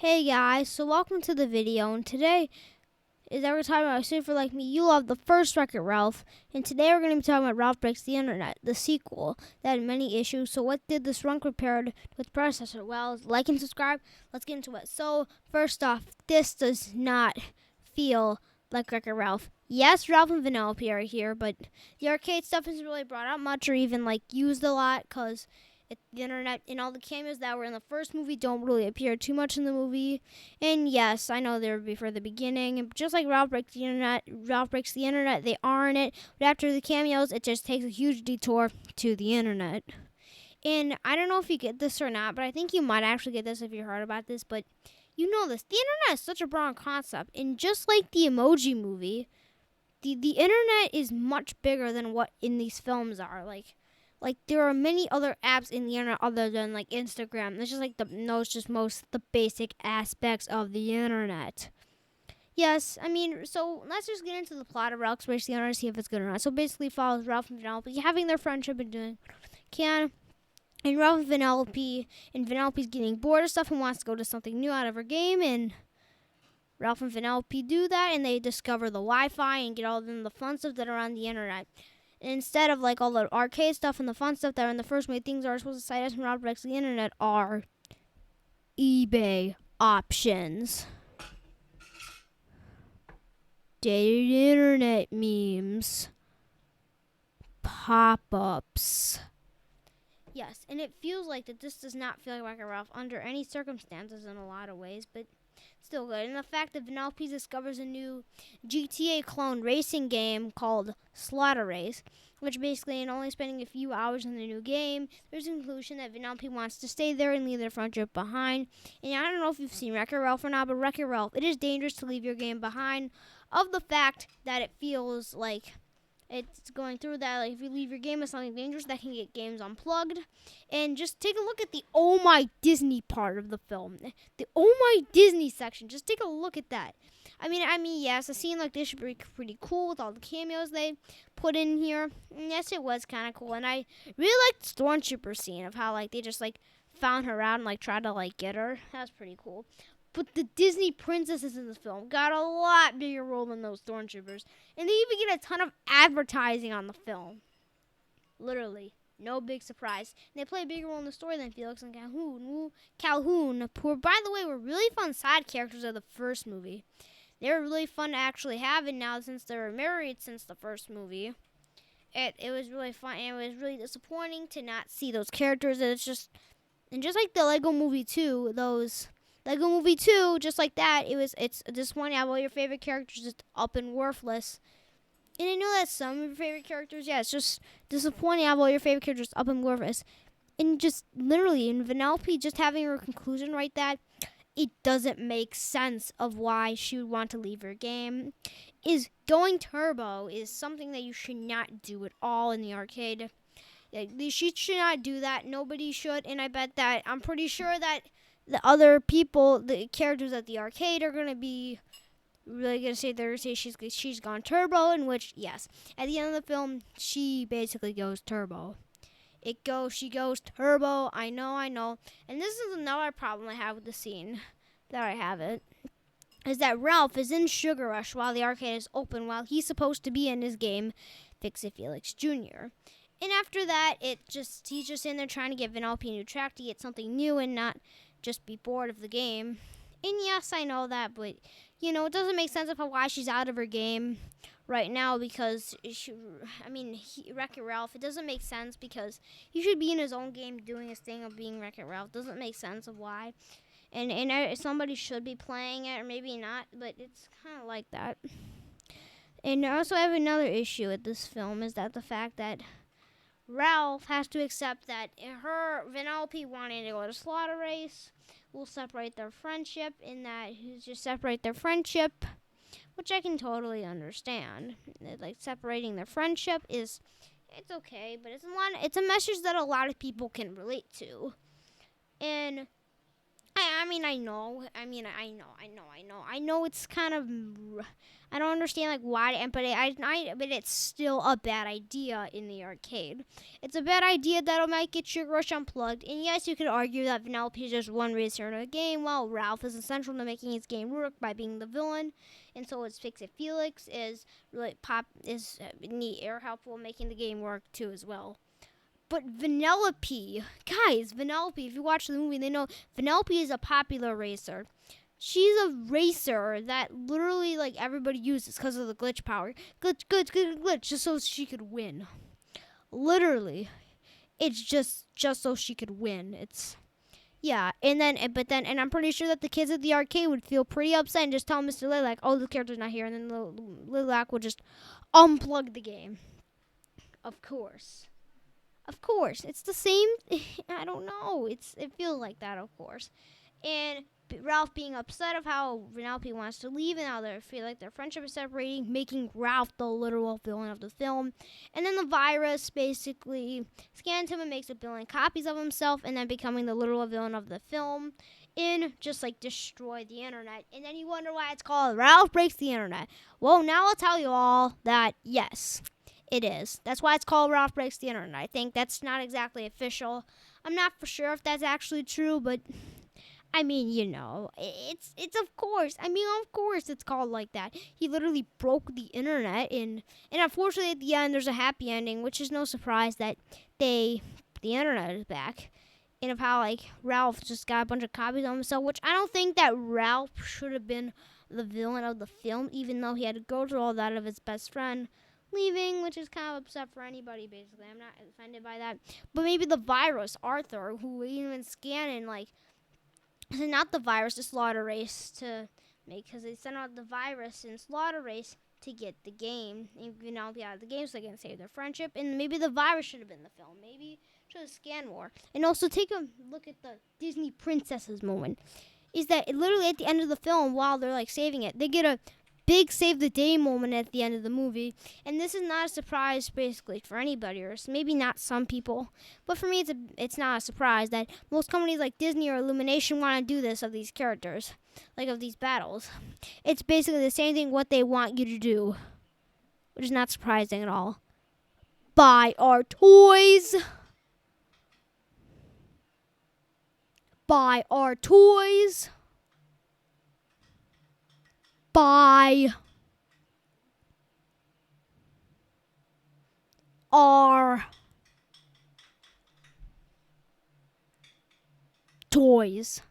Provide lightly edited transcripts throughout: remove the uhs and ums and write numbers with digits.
Hey guys, so welcome to the video, and today is every time I say for like me, you love the first Wreck-It Ralph, and today we're going to be talking about Ralph Breaks the Internet, the sequel that had many issues. So what did this run compared with the predecessor? Well, like and subscribe, let's get into it. So first off, this does not feel like Wreck-It Ralph. Yes, Ralph and Vanellope are here, but the arcade stuff isn't really brought out much or even like used a lot because the internet and all the cameos that were in the first movie don't really appear too much in the movie. And yes, I know they were before the beginning. And just like Ralph Breaks the Internet, they are in it. But after the cameos, it just takes a huge detour to the internet. And I don't know if you get this or not, but I think you might actually get this if you heard about this. But you know this. The internet is such a broad concept. And just like the Emoji Movie, the internet is much bigger than what in these films are. Like there are many other apps in the internet other than like Instagram. It's just like the basic aspects of the internet. Yes, I mean, so let's just get into the plot of Ralph Breaks the Internet, see if it's good or not. So basically, it follows Ralph and Vanellope having their friendship and doing can. And Ralph and Vanellope's getting bored of stuff and wants to go to something new out of her game. And Ralph and Vanellope do that, and they discover the Wi-Fi and get all of the fun stuff that are on the internet. Instead of like all the arcade stuff and the fun stuff that are in the first movie, things are supposed to cite us and Ralph Breaks the Internet are eBay options, dated internet memes, pop-ups. Yes, and it feels like that this does not feel like Wreck-It Ralph under any circumstances in a lot of ways, but still good. And the fact that Vanellope discovers a new GTA clone racing game called Slaughter Race, which basically, in only spending a few hours in the new game, there's a conclusion that Vanellope wants to stay there and leave their friendship behind. And I don't know if you've seen Wreck-It Ralph or not, but Wreck-It Ralph, it is dangerous to leave your game behind, of the fact that it feels like it's going through that. Like if you leave your game with something dangerous, that can get games unplugged. And just take a look at the Oh My Disney part of the film. The Oh My Disney section. Just take a look at that. I mean, yes, a scene like this should be pretty cool with all the cameos they put in here. And yes, it was kind of cool. And I really liked the Stormtrooper scene of how like they just like found her out and like tried to like get her. That was pretty cool. But the Disney princesses in this film got a lot bigger role than those stormtroopers. And they even get a ton of advertising on the film. Literally. No big surprise. And they play a bigger role in the story than Felix and Calhoun, who, by the way, were really fun side characters of the first movie. They were really fun to actually have, and now since they were married since the first movie, it was really fun, and it was really disappointing to not see those characters. And just like the Lego Movie 2, Lego Movie 2, just like that, it's disappointing how all your favorite characters just up and worthless. And I know that some of your favorite characters, yeah, it's just disappointing how all your favorite characters up and worthless. And just literally, in Vanellope just having her conclusion right that it doesn't make sense of why she would want to leave her game. Is going turbo is something that you should not do at all in the arcade. She should not do that. Nobody should. And I'm pretty sure that the other people, the characters at the arcade, are gonna be really gonna say she's gone turbo. In which, yes, at the end of the film, she basically goes turbo. She goes turbo. I know. And this is another problem I have with the scene that I have it. Is that Ralph is in Sugar Rush while the arcade is open, while he's supposed to be in his game, Fix It Felix Jr. And after that, he's just in there trying to get Vanellope a new track to get something new and not just be bored of the game. And yes, I know that, but it doesn't make sense of why she's out of her game right now because Wreck-It Ralph, it doesn't make sense because he should be in his own game doing his thing of being Wreck-It Ralph. Doesn't make sense of why. And somebody should be playing it or maybe not, but it's kind of like that. And I also have another issue with this film is that the fact that Ralph has to accept that Vanellope wanting to go to Slaughter Race will separate their friendship, which I can totally understand. Like separating their friendship it's okay, but it's a message that a lot of people can relate to. And I know. I know it's kind of. I don't understand like why, but it's still a bad idea in the arcade. It's a bad idea that it might get Sugar Rush unplugged. And yes, you could argue that Vanellope is just one racer in a game, while Ralph is essential to making his game work by being the villain, and so is Fix It Felix is really neat or helpful in making the game work too as well. But Vanellope, guys, Vanellope, if you watch the movie, they know Vanellope is a popular racer. She's a racer that literally like everybody uses because of the glitch power. Glitch, just so she could win. Literally, it's just so she could win. It's and I'm pretty sure that the kids at the arcade would feel pretty upset and just tell Mr. Lilac, oh, the character's not here, and then Lilac would just unplug the game. Of course, it's the same. I don't know. It feels like that, of course, and Ralph being upset of how Vanellope wants to leave and how they feel like their friendship is separating, making Ralph the literal villain of the film. And then the virus basically scans him and makes a billion copies of himself, and then becoming the literal villain of the film and just like destroy the internet. And then you wonder why it's called Ralph Breaks the Internet. Well, now I'll tell you all that yes, it is. That's why it's called Ralph Breaks the Internet. I think that's not exactly official. I'm not for sure if that's actually true, but it's of course. Of course it's called like that. He literally broke the internet, and unfortunately at the end there's a happy ending, which is no surprise that the internet is back. And of how like Ralph just got a bunch of copies of himself, which I don't think that Ralph should have been the villain of the film, even though he had to go through all that of his best friend leaving, which is kind of upset for anybody basically. I'm not offended by that. But maybe the virus, Arthur, who even scanned like sent out the virus to Slaughter Race to make, because they sent out the virus in Slaughter Race to get the game, even out of the game so they can save their friendship. And maybe the virus should have been the film. Maybe should have scanned more. And also take a look at the Disney princesses moment. Is that literally at the end of the film, while they're like saving it, they get a big save the day moment at the end of the movie. And this is not a surprise basically for anybody, or maybe not some people, but for me it's not a surprise that most companies like Disney or Illumination want to do this of these characters, like of these battles. It's basically the same thing what they want you to do, which is not surprising at all. Buy our toys. Buy our toys. Buy our toys.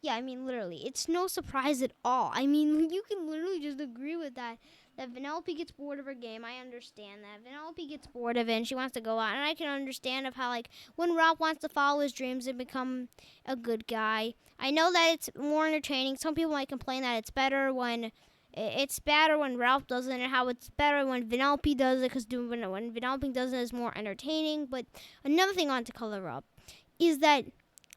Yeah, literally, it's no surprise at all. You can literally just agree with that Vanellope gets bored of her game. I understand that. Vanellope gets bored of it and she wants to go out. And I can understand of how, like, when Ralph wants to follow his dreams and become a good guy. I know that it's more entertaining. Some people might complain that it's better when Ralph does it, and how it's better when Vanellope does it, because when Vanellope does it is more entertaining. But another thing I want to color up is that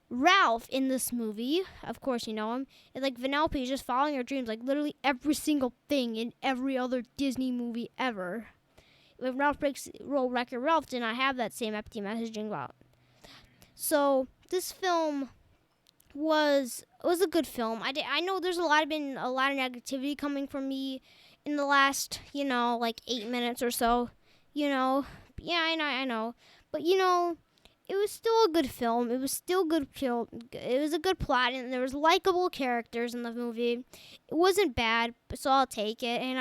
Ralph in this movie, of course you know him, is like Vanellope is just following her dreams, like literally every single thing in every other Disney movie ever. When Ralph Breaks Wreck-It Ralph did not have that same empty messaging about. So this film was a good film. I know there's been a lot of negativity coming from me in the last, like 8 minutes or so. Yeah, I know. But it was still a good film. It was still good. It was a good plot, and there was likable characters in the movie. It wasn't bad, so I'll take it. And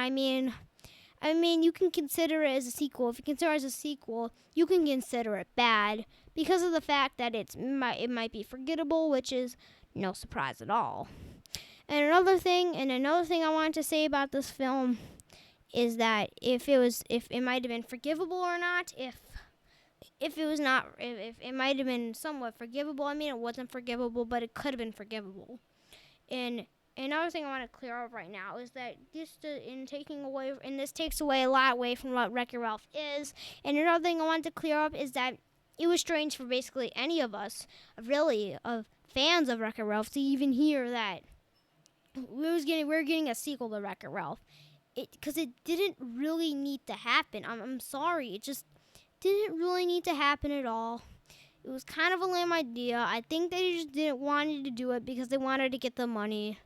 you can consider it as a sequel. If you consider it as a sequel, you can consider it bad because of the fact that it might be forgettable, which is no surprise at all. And another thing I wanted to say about this film is that if it might have been forgivable or not, if it might have been somewhat forgivable. It wasn't forgivable, but it could have been forgivable. And another thing I want to clear up right now is that this takes away a lot away from what Wreck-It Ralph is. And another thing I wanted to clear up is that it was strange for basically any of us, really, of fans of Wreck-It Ralph, to even hear that we're getting a sequel to Wreck-It Ralph. Because it didn't really need to happen. I'm sorry, it just didn't really need to happen at all. It was kind of a lame idea. I think they just didn't wanted to do it because they wanted to get the money.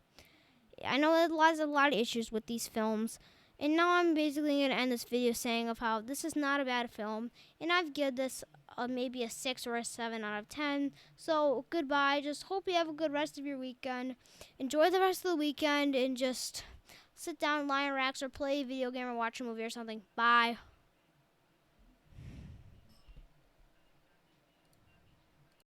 I know there's a lot of issues with these films. And now I'm basically going to end this video saying of how this is not a bad film. And I've given this maybe a 6 or a 7 out of 10. So goodbye. Just hope you have a good rest of your weekend. Enjoy the rest of the weekend and just sit down, lie and relax, or play a video game or watch a movie or something. Bye.